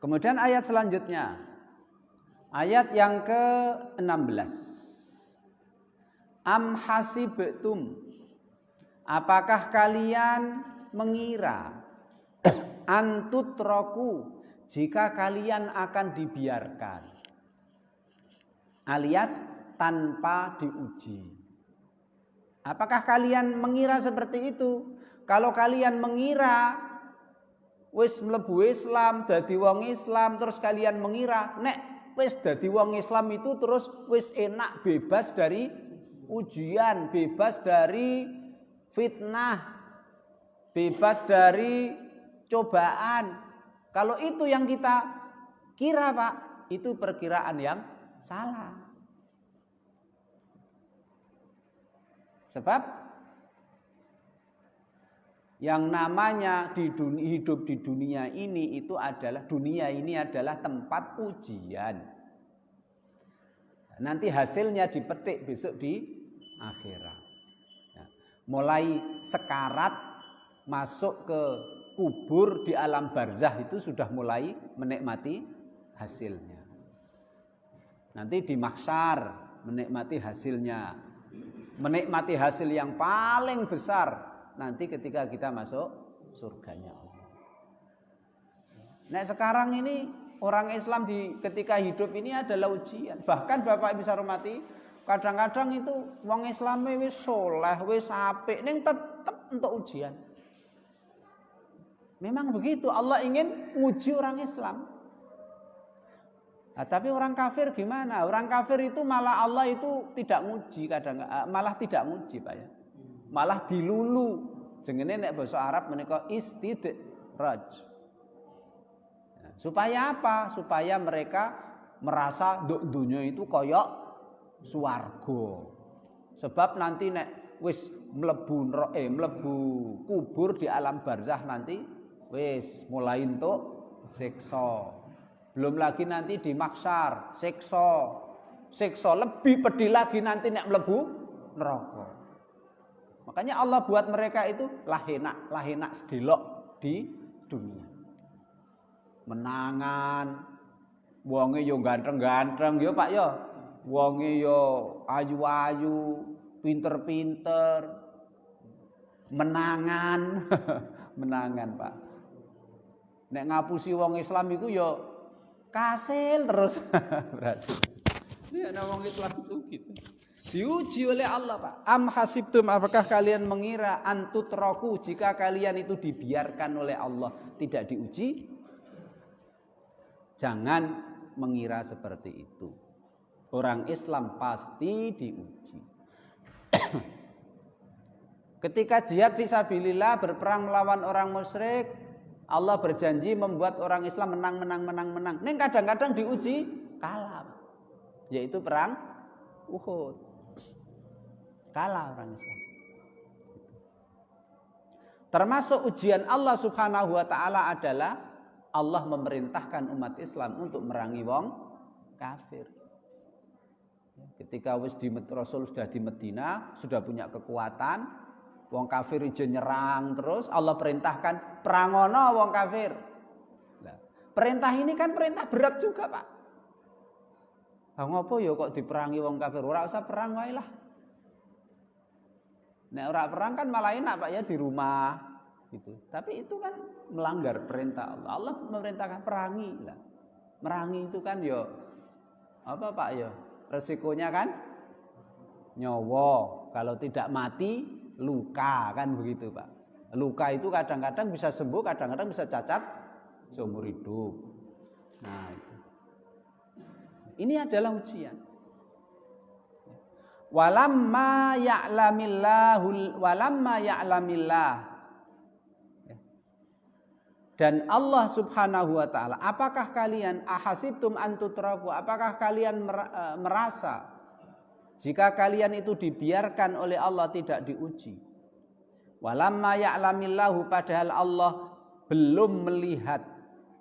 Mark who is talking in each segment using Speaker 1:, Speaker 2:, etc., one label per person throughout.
Speaker 1: Kemudian ayat selanjutnya, ayat yang ke-16. Am hasibtum, apakah kalian mengira, antutraku, jika kalian akan dibiarkan, alias tanpa diuji. Apakah kalian mengira seperti itu? Kalau kalian mengira wis mlebu Islam, dadi wong Islam, terus kalian mengira nek wis dadi wong Islam itu terus wis enak, bebas dari ujian, bebas dari fitnah, bebas dari cobaan. Kalau itu yang kita kira, Pak, itu perkiraan yang salah. Sebab yang namanya hidup di dunia ini itu adalah, dunia ini adalah tempat ujian. Nanti hasilnya dipetik besok di akhirat. Nah, mulai sekarat masuk ke kubur di alam barzah itu sudah mulai menikmati hasilnya. Nanti di mahsyar menikmati hasilnya. Menikmati hasil yang paling besar nanti ketika kita masuk surganya Allah. Nah, sekarang ini orang Islam ketika hidup ini adalah ujian. Bahkan Bapak Ibu bisa hormati, kadang-kadang itu wong Islame wis soleh, wis apik, ning tetep untuk ujian. Memang begitu, Allah ingin uji orang Islam. Nah, tapi orang kafir gimana? Orang kafir itu malah Allah itu tidak nguji, malah tidak nguji, Pak ya. Malah dilulu. Jenenge nek basa Arab menika istidraj. Nah, supaya apa? Supaya mereka merasa dunya itu koyok swarga. Sebab nanti nek wis mlebu kubur di alam barzah nanti wis mulai entuk siksa. Belum lagi nanti di mahsyar, siksa lebih pedih lagi nanti nek mlebu neraka. Makanya Allah buat mereka itu lahenak sedelok di dunia. Menangan, wonge yo ganteng-ganteng yo Pak yo. Wonge yo ayu-ayu, pinter-pinter. Menangan, menangan Pak. Nek ngapusi wong Islam iku yo kasil terus berhasil. Ini ada orang Islam itu gitu. Diuji oleh Allah, Pak. Am hasibtum, apakah kalian mengira antutraku, jika kalian itu dibiarkan oleh Allah tidak diuji? Jangan mengira seperti itu. Orang Islam pasti diuji. Ketika jihad fisabilillah, berperang melawan orang musyrik, Allah berjanji membuat orang Islam menang. Ning kadang-kadang diuji kalah. Yaitu perang Uhud. Kalah orang Islam. Termasuk ujian Allah Subhanahu wa taala adalah Allah memerintahkan umat Islam untuk merangi wong kafir. Ketika Rasul sudah di Madinah, sudah punya kekuatan, wong kafir ijo nyerang terus, Allah perintahkan perangono wong kafir. Nah, perintah ini kan perintah berat juga, Pak. Lah ngopo ya kok diperangi wong kafir? Ora usah perang wae lah. Nek ora perang kan malah enak, Pak ya, di rumah gitu. Tapi itu kan melanggar perintah Allah. Allah memerintahkan perangi lah. Merangi itu kan ya apa, Pak ya? Resikonya kan nyawa. Kalau tidak mati luka, kan begitu, Pak. Luka itu kadang-kadang bisa sembuh, kadang-kadang bisa cacat seumur hidup. Nah, itu. Ini adalah ujian. Walamma ya'lamillah. Dan Allah Subhanahu wa taala, apakah kalian ahasibtum antutraku? Apakah kalian merasa jika kalian itu dibiarkan oleh Allah tidak diuji? Walamma ya'lamillahu, padahal Allah belum melihat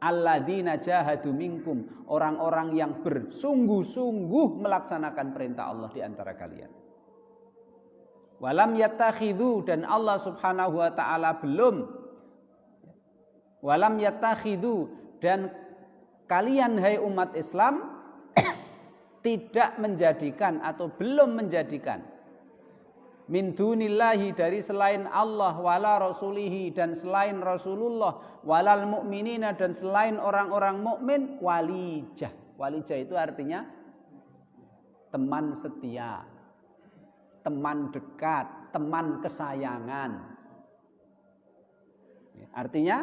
Speaker 1: alladzina jahadu minkum, orang-orang yang bersungguh-sungguh melaksanakan perintah Allah di antara kalian. Walam yattakhidhu, dan Allah Subhanahu wa taala belum walam yattakhidhu, dan kalian hai umat Islam tidak menjadikan atau belum menjadikan min dunillahi dari selain Allah wala rasulihi dan selain Rasulullah walal mu'minina dan selain orang-orang mukmin walijah. Walijah itu artinya teman setia, teman dekat, teman kesayangan. Artinya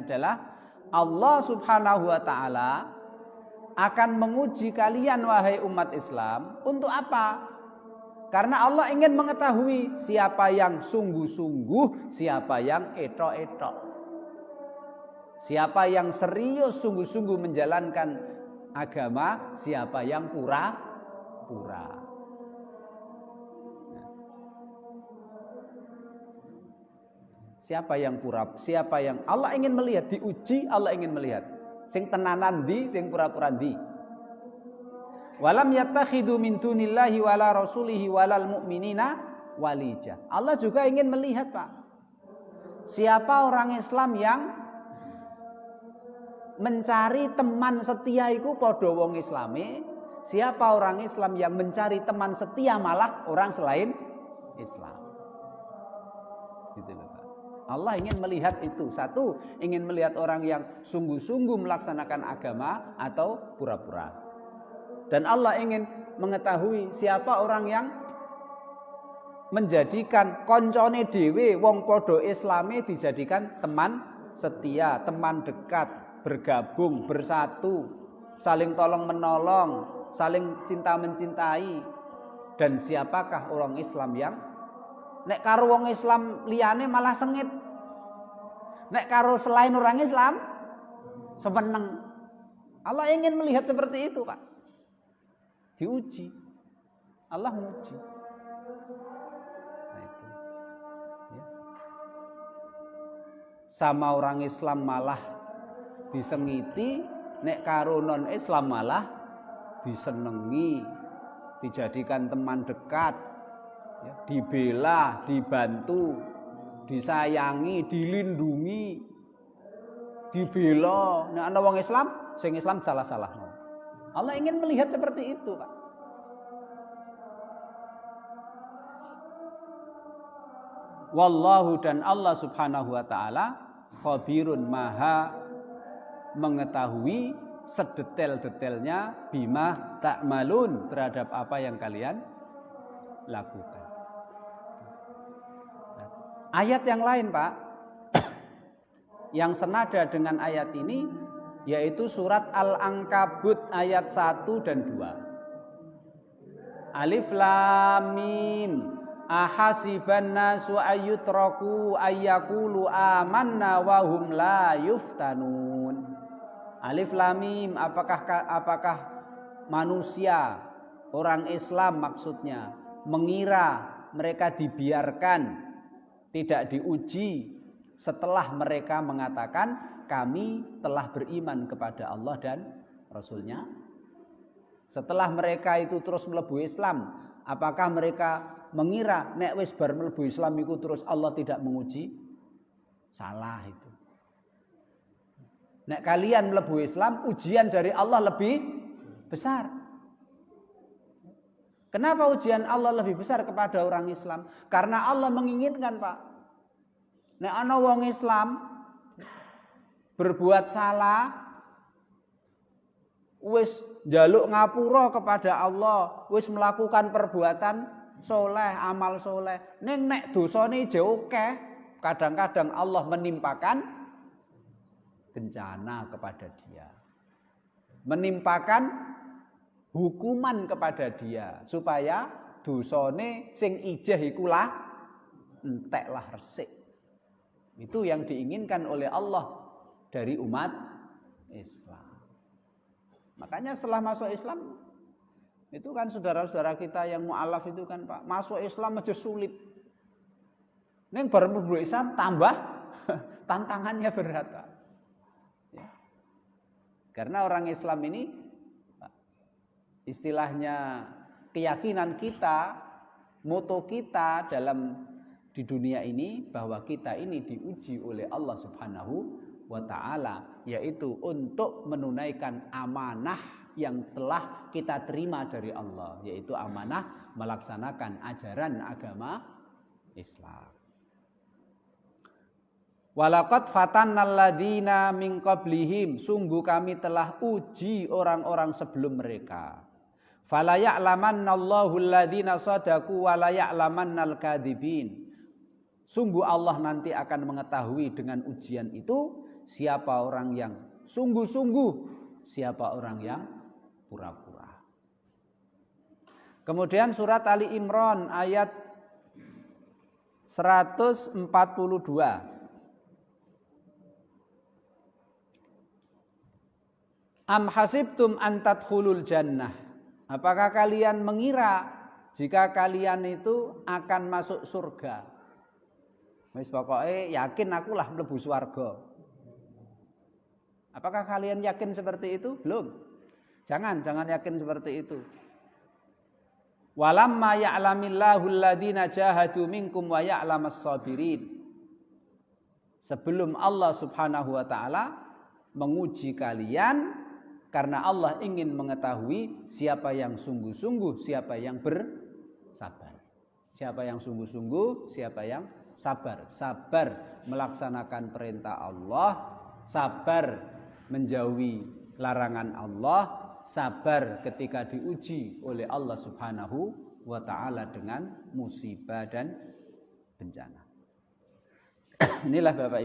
Speaker 1: adalah Allah Subhanahu wa taala akan menguji kalian wahai umat Islam untuk apa? Karena Allah ingin mengetahui siapa yang sungguh-sungguh, siapa yang etok-etok. Siapa yang serius sungguh-sungguh menjalankan agama, siapa yang pura-pura. Siapa yang pura, siapa yang Allah ingin melihat, diuji Allah ingin melihat. Sing tenanan di, sing pura-pura di. Walam yattakhidu min dunillahi wala rasulihi walal mu'minina walijah. Allah juga ingin melihat, Pak. Siapa orang Islam yang mencari teman setia iku padha wong Islame, siapa orang Islam yang mencari teman setia malah orang selain Islam. Gitu loh, Pak. Allah ingin melihat itu. Satu, ingin melihat orang yang sungguh-sungguh melaksanakan agama atau pura-pura. Dan Allah ingin mengetahui siapa orang yang menjadikan koncone dhewe wong padha Islame dijadikan teman setia, teman dekat, bergabung, bersatu, saling tolong menolong, saling cinta mencintai. Dan siapakah orang Islam yang nek karo wong Islam liyane malah sengit. Nek karo selain orang Islam semeneng. Allah ingin melihat seperti itu, Pak. Diuji. Allah menguji. Nah itu. Ya. Sama orang Islam malah disengiti, nek karo non Islam malah disenengi, dijadikan teman dekat, ya, dibela, dibantu, disayangi, dilindungi, dibela. Nek ana wong Islam, sing Islam salah-salah. Allah ingin melihat seperti itu, Pak. Wallahu dan Allah Subhanahu wa taala khabirun maha mengetahui sedetail-detailnya bima ta'malun terhadap apa yang kalian lakukan. Ayat yang lain, Pak, yang senada dengan ayat ini yaitu surat Al-Ankabut ayat 1 dan 2. Alif Lam Mim. Ahasiban nasu ayyutraku ayyaqulu amanna wa hum la yuftanun. Alif Lam Mim, apakah manusia, orang Islam maksudnya, mengira mereka dibiarkan tidak diuji setelah mereka mengatakan kami telah beriman kepada Allah dan Rasul-Nya. Setelah mereka itu terus mlebu Islam, apakah mereka mengira nek wis bar mlebu Islam iku terus Allah tidak menguji? Salah itu. Nek kalian mlebu Islam, ujian dari Allah lebih besar. Kenapa ujian Allah lebih besar kepada orang Islam? Karena Allah menginginkan, Pak, nek ana wong Islam berbuat salah, wis njaluk ngapura kepada Allah, wis melakukan perbuatan soleh, amal soleh, ning nek dosane jauh akeh, kadang-kadang Allah menimpakan bencana kepada dia, menimpakan hukuman kepada dia supaya dosane sing ijeh iku lah entek lah resik. Itu yang diinginkan oleh Allah dari umat Islam. Makanya setelah masuk Islam itu kan saudara-saudara kita yang mu'alaf itu kan, Pak, masuk Islam aja sulit. Ning bar mlebu Islam tambah tantangannya berat, Pak. Ya. Karena orang Islam ini, Pak, istilahnya keyakinan kita, moto kita dalam di dunia ini bahwa kita ini diuji oleh Allah Subhanahu wa ta'ala, yaitu untuk menunaikan amanah yang telah kita terima dari Allah, yaitu amanah melaksanakan ajaran agama Islam. Walaqad fatannal ladzina min qablihim, sungguh kami telah uji orang-orang sebelum mereka. Fala ya'lamannallahu alladzina shadaqu wa la ya'lamannal kadzibin. Sungguh Allah nanti akan mengetahui dengan ujian itu siapa orang yang sungguh-sungguh, siapa orang yang pura-pura. Kemudian surat Ali Imran ayat 142. Am hasibtum an tadkhulul jannah. Apakah kalian mengira jika kalian itu akan masuk surga? Wis pokoke yakin akulah mlebu swarga. Apakah kalian yakin seperti itu? Belum. Jangan yakin seperti itu. Walamma ya'lamillahu alladzina jahadu minkum wa ya'lamas sabirin. Sebelum Allah Subhanahu wa taala menguji kalian, karena Allah ingin mengetahui siapa yang sungguh-sungguh, siapa yang bersabar. Siapa yang sungguh-sungguh, siapa yang sabar. Sabar melaksanakan perintah Allah, sabar menjauhi larangan Allah, sabar ketika diuji oleh Allah Subhanahu wa taala dengan musibah dan bencana. Inilah Bapak Ibu